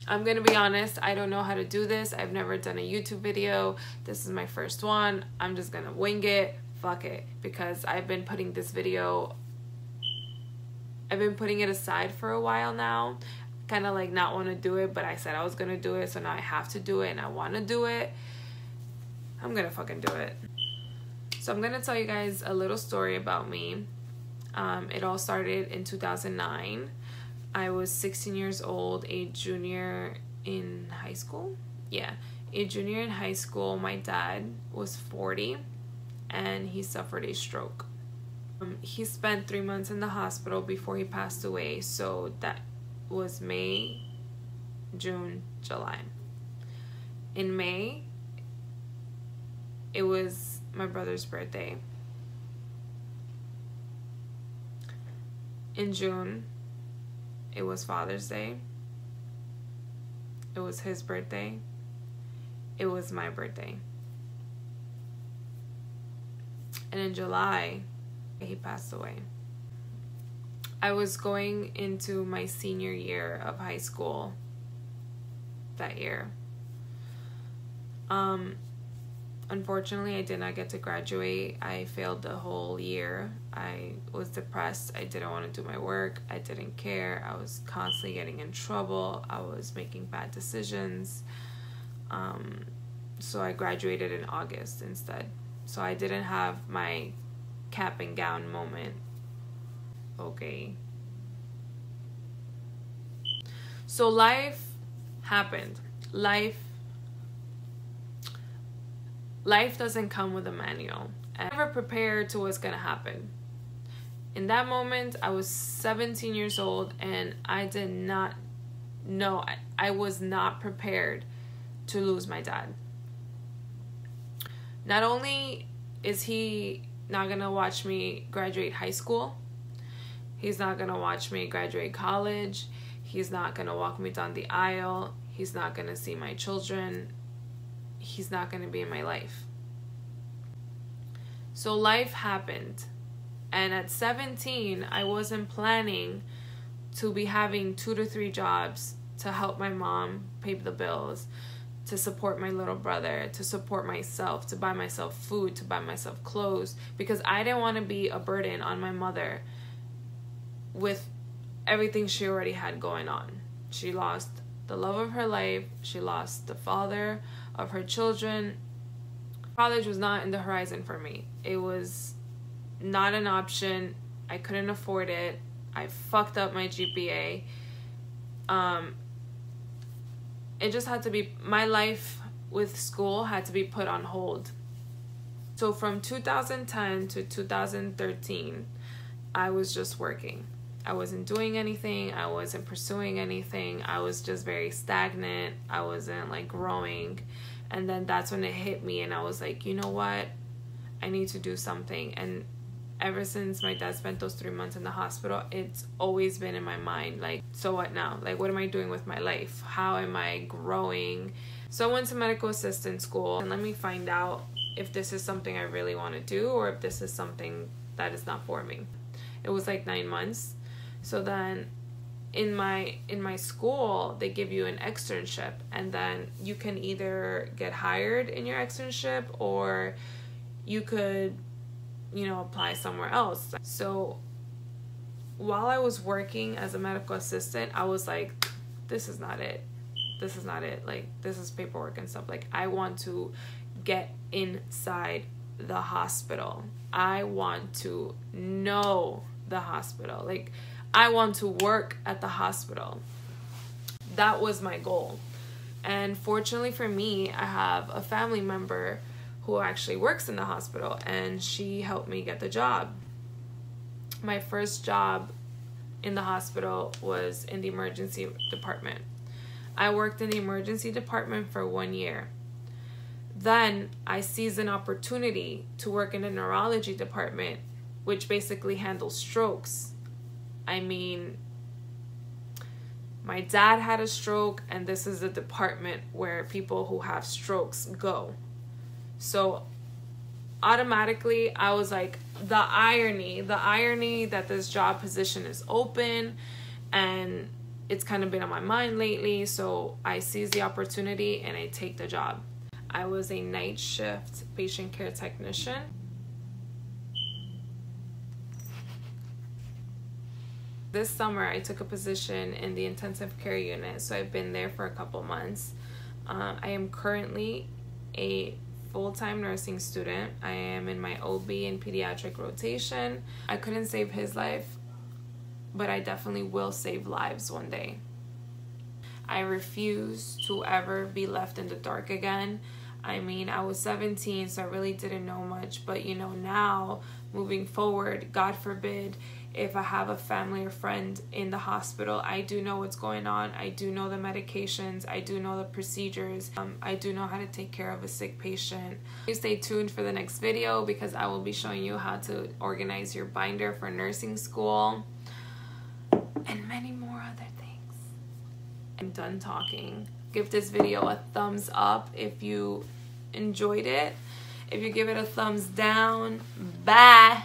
I'm gonna be honest, I don't know how to do this. I've never done a YouTube video. This is my first one. I'm just gonna wing it. Fuck it. Because I've been putting it aside for a while now. Kind of like not want to do it, but I said I was gonna do it, so now I have to do it and I want to do it. I'm gonna fucking do it. So I'm gonna tell you guys a little story about me. It all started in 2009. I was 16 years old, a junior in high school. Yeah, a junior in high school. My dad was 40 and he suffered a stroke. He spent 3 months in the hospital before he passed away. So that was May, June, July. In May, it was my brother's birthday. In June, it was Father's Day. It was his birthday. It was my birthday. And in July, he passed away. I was going into my senior year of high school that year. Unfortunately, I did not get to graduate. I failed the whole year. I was depressed. I didn't want to do my work. I didn't care. I was constantly getting in trouble. I was making bad decisions. So I graduated in August instead. So I didn't have my cap and gown moment. Okay. So life happened. Life doesn't come with a manual. I never prepared to what's gonna happen. In that moment, I was 17 years old and I did not know, I was not prepared to lose my dad. Not only is he not gonna watch me graduate high school, he's not gonna watch me graduate college, he's not gonna walk me down the aisle, he's not gonna see my children, he's not gonna be in my life. So life happened. And at 17, I wasn't planning to be having 2 to 3 jobs to help my mom pay the bills, to support my little brother, to support myself, to buy myself food, to buy myself clothes, because I didn't want to be a burden on my mother with everything she already had going on. She lost the love of her life. She lost the father of her children. College was not in the horizon for me. It was not an option. I couldn't afford it. I fucked up my GPA. It just had to be, my life with school had to be put on hold. So from 2010 to 2013, I was just working. I wasn't doing anything. I wasn't pursuing anything. I was just very stagnant. I wasn't like growing. And then that's when it hit me and I was like, you know what? I need to do something. And ever since my dad spent those 3 months in the hospital, it's always been in my mind, like, so what now? Like, what am I doing with my life? How am I growing? So I went to medical assistant school and let me find out if this is something I really want to do or if this is something that is not for me. It was like 9 months. So then in my school, they give you an externship and then you can either get hired in your externship or you could, you know, apply somewhere else. So while I was working as a medical assistant, I was like, this is not it. This is not it. Like, this is paperwork and stuff. Like, I want to get inside the hospital. I want to know the hospital. Like, I want to work at the hospital. That was my goal. And fortunately for me, I have a family member who actually works in the hospital and she helped me get the job. My first job in the hospital was in the emergency department. I worked in the emergency department for 1 year. Then I seized an opportunity to work in the neurology department, which basically handles strokes. I mean, my dad had a stroke and this is a department where people who have strokes go. So automatically I was like, the irony that this job position is open and it's kind of been on my mind lately, so I seize the opportunity and I take the job. I was a night shift patient care technician. This summer, I took a position in the intensive care unit, so I've been there for a couple months. I am currently a full-time nursing student. I am in my OB and pediatric rotation. I couldn't save his life, but I definitely will save lives one day. I refuse to ever be left in the dark again. I mean, I was 17, so I really didn't know much, but you know, now moving forward, God forbid, if I have a family or friend in the hospital, I do know what's going on. I do know the medications. I do know the procedures. I do know how to take care of a sick patient. Stay tuned for the next video because I will be showing you how to organize your binder for nursing school and many more other things. I'm done talking. Give this video a thumbs up if you enjoyed it. If you give it a thumbs down, bye.